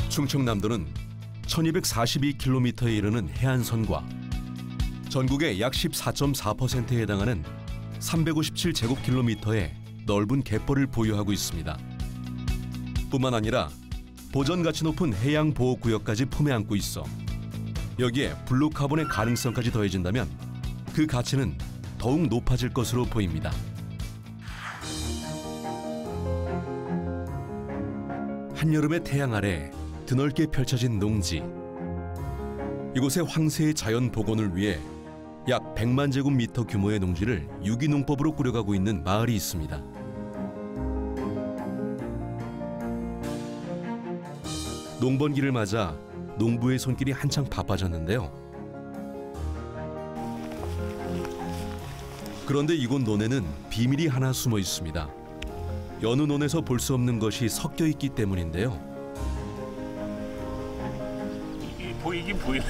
충청남도는 1242km에 이르는 해안선과 전국의 약 14.4%에 해당하는 357제곱킬로미터의 넓은 갯벌을 보유하고 있습니다. 뿐만 아니라 보전 가치 높은 해양 보호구역까지 품에 안고 있어 여기에 블루카본의 가능성까지 더해진다면 그 가치는 더욱 높아질 것으로 보입니다. 한여름의 태양 아래 드넓게 펼쳐진 농지. 이곳의 황새의 자연 복원을 위해 약 100만 제곱미터 규모의 농지를 유기농법으로 꾸려가고 있는 마을이 있습니다. 농번기를 맞아 농부의 손길이 한창 바빠졌는데요. 그런데 이곳 논에는 비밀이 하나 숨어 있습니다. 여느 논에서 볼 수 없는 것이 섞여 있기 때문인데요. 보이긴 보이네.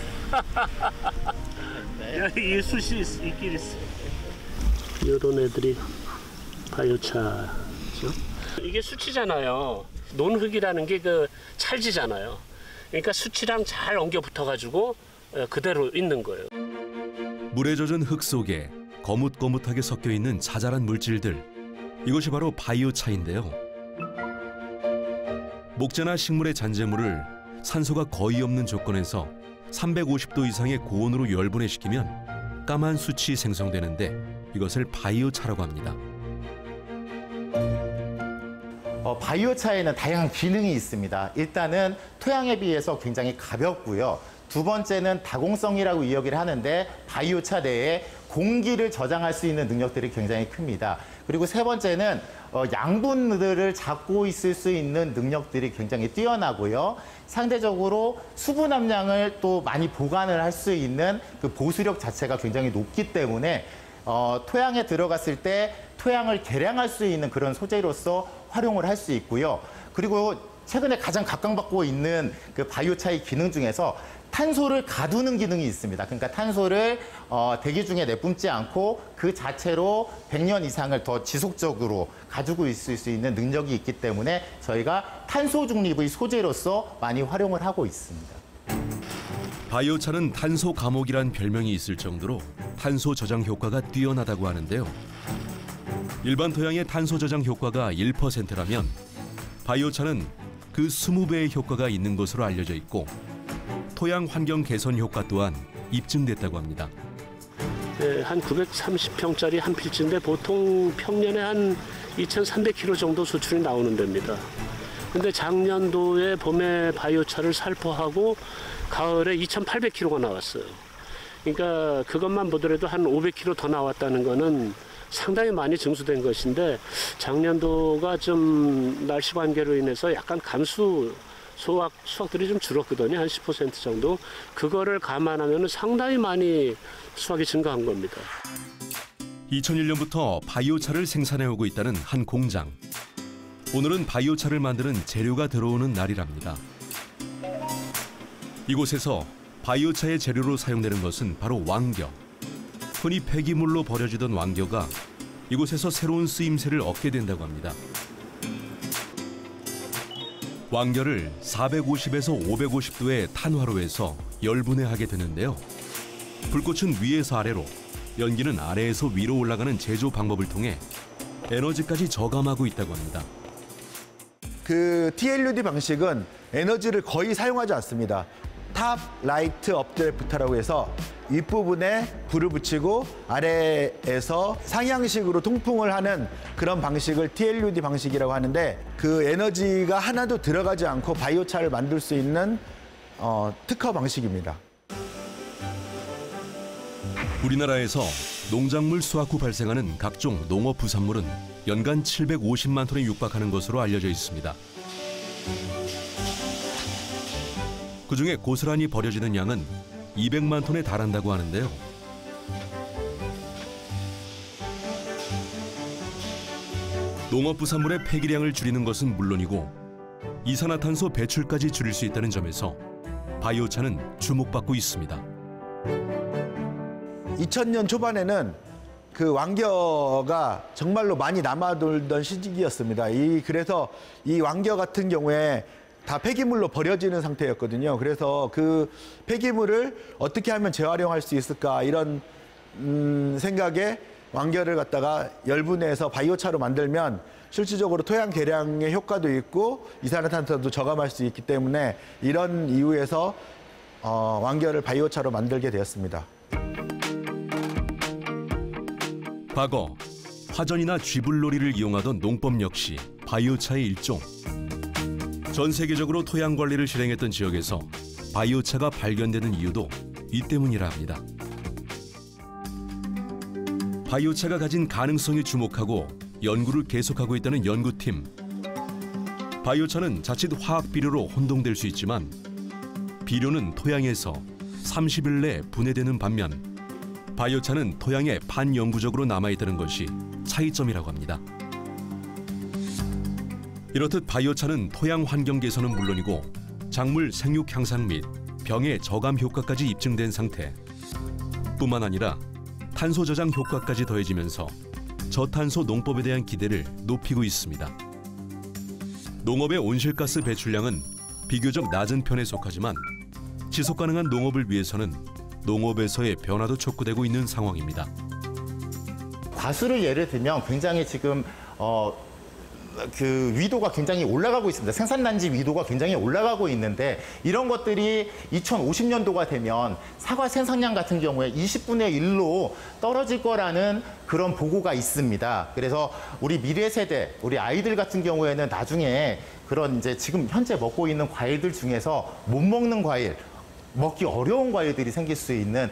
이 숯이 있긴 있어. 이런 애들이 바이오차죠. 이게 수치잖아요. 논흙이라는 게 그 찰지잖아요. 그러니까 수치랑 잘 엉겨 붙어가지고 그대로 있는 거예요. 물에 젖은 흙 속에 거뭇거뭇하게 섞여 있는 자잘한 물질들. 이것이 바로 바이오차인데요. 목재나 식물의 잔재물을 산소가 거의 없는 조건에서 350도 이상의 고온으로 열분해시키면 까만 숯이 생성되는데 이것을 바이오차라고 합니다. 바이오차에는 다양한 기능이 있습니다. 일단은 토양에 비해서 굉장히 가볍고요. 두 번째는 다공성이라고 이야기를 하는데 바이오차 내에 공기를 저장할 수 있는 능력들이 굉장히 큽니다. 그리고 세 번째는 양분들을 잡고 있을 수 있는 능력들이 굉장히 뛰어나고요. 상대적으로 수분 함량을 또 많이 보관을 할 수 있는 그 보수력 자체가 굉장히 높기 때문에 토양에 들어갔을 때 토양을 개량할 수 있는 그런 소재로서 활용을 할 수 있고요. 그리고 최근에 가장 각광받고 있는 그 바이오차의 기능 중에서 탄소를 가두는 기능이 있습니다. 그러니까 탄소를 대기 중에 내뿜지 않고 그 자체로 100년 이상을 더 지속적으로 가지고 있을 수 있는 능력이 있기 때문에 저희가 탄소 중립의 소재로서 많이 활용을 하고 있습니다. 바이오차는 탄소 감옥이란 별명이 있을 정도로 탄소 저장 효과가 뛰어나다고 하는데요. 일반 토양의 탄소 저장 효과가 1%라면 바이오차는 그 20배의 효과가 있는 것으로 알려져 있고 토양 환경 개선 효과 또한 입증됐다고 합니다. 네, 한 930평짜리 한 필지인데 보통 평년에 한 2,300kg 정도 수출이 나오는 데입니다. 근데 작년도에 봄에 바이오차를 살포하고 가을에 2,800kg가 나왔어요. 그러니까 그것만 보더라도 한 500kg 더 나왔다는 거는 상당히 많이 증수된 것인데 작년도가 좀 날씨 관계로 인해서 약간 수확들이 좀 줄었거든요. 한 10% 정도. 그거를 감안하면 상당히 많이 수확이 증가한 겁니다. 2001년부터 바이오차를 생산해오고 있다는 한 공장. 오늘은 바이오차를 만드는 재료가 들어오는 날이랍니다. 이곳에서 바이오차의 재료로 사용되는 것은 바로 왕겨. 흔히 폐기물로 버려지던 왕겨가 이곳에서 새로운 쓰임새를 얻게 된다고 합니다. 왕겨를 450에서 550도의 탄화로 해서 열분해하게 되는데요. 불꽃은 위에서 아래로, 연기는 아래에서 위로 올라가는 제조 방법을 통해 에너지까지 저감하고 있다고 합니다. 그 TLUD 방식은 에너지를 거의 사용하지 않습니다. 탑 라이트 업드래프트라고 해서 윗부분에 불을 붙이고 아래에서 상향식으로 통풍을 하는 그런 방식을 TLUD 방식이라고 하는데 그 에너지가 하나도 들어가지 않고 바이오차를 만들 수 있는 특허 방식입니다. 우리나라에서 농작물 수확 후 발생하는 각종 농업 부산물은 연간 750만 톤에 육박하는 것으로 알려져 있습니다. 그중에 고스란히 버려지는 양은 200만 톤에 달한다고 하는데요. 농업 부산물의 폐기량을 줄이는 것은 물론이고 이산화탄소 배출까지 줄일 수 있다는 점에서 바이오차는 주목받고 있습니다. 2000년 초반에는 그 왕겨가 정말로 많이 남아돌던 시기였습니다. 그래서 이 왕겨 같은 경우에 다 폐기물로 버려지는 상태였거든요. 그래서 그 폐기물을 어떻게 하면 재활용할 수 있을까 이런 생각에 완결을 갖다가 열분해서 바이오차로 만들면 실질적으로 토양 개량의 효과도 있고 이산화탄소도 저감할 수 있기 때문에 이런 이유에서 완결을 바이오차로 만들게 되었습니다. 과거 화전이나 쥐불놀이를 이용하던 농법 역시 바이오차의 일종. 전 세계적으로 토양 관리를 실행했던 지역에서 바이오차가 발견되는 이유도 이 때문이라 합니다. 바이오차가 가진 가능성에 주목하고 연구를 계속하고 있다는 연구팀. 바이오차는 자칫 화학 비료로 혼동될 수 있지만 비료는 토양에서 30일 내에 분해되는 반면 바이오차는 토양에 반영구적으로 남아있다는 것이 차이점이라고 합니다. 이렇듯 바이오차는 토양 환경 개선은 물론이고 작물 생육 향상 및 병의 저감 효과까지 입증된 상태. 뿐만 아니라 탄소 저장 효과까지 더해지면서 저탄소 농법에 대한 기대를 높이고 있습니다. 농업의 온실가스 배출량은 비교적 낮은 편에 속하지만 지속 가능한 농업을 위해서는 농업에서의 변화도 촉구되고 있는 상황입니다. 과수를 예를 들면 굉장히 지금 그 위도가 굉장히 올라가고 있습니다. 생산단지 위도가 굉장히 올라가고 있는데 이런 것들이 2050년도가 되면 사과 생산량 같은 경우에 20분의 1로 떨어질 거라는 그런 보고가 있습니다. 그래서 우리 미래 세대, 우리 아이들 같은 경우에는 나중에 그런 이제 지금 현재 먹고 있는 과일들 중에서 못 먹는 과일, 먹기 어려운 과일들이 생길 수 있는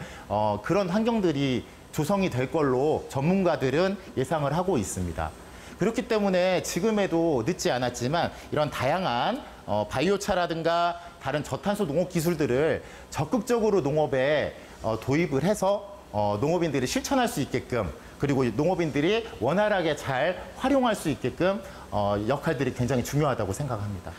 그런 환경들이 조성이 될 걸로 전문가들은 예상을 하고 있습니다. 그렇기 때문에 지금에도 늦지 않았지만 이런 다양한 바이오차라든가 다른 저탄소 농업 기술들을 적극적으로 농업에 도입을 해서 농업인들이 실천할 수 있게끔 그리고 농업인들이 원활하게 잘 활용할 수 있게끔 역할들이 굉장히 중요하다고 생각합니다.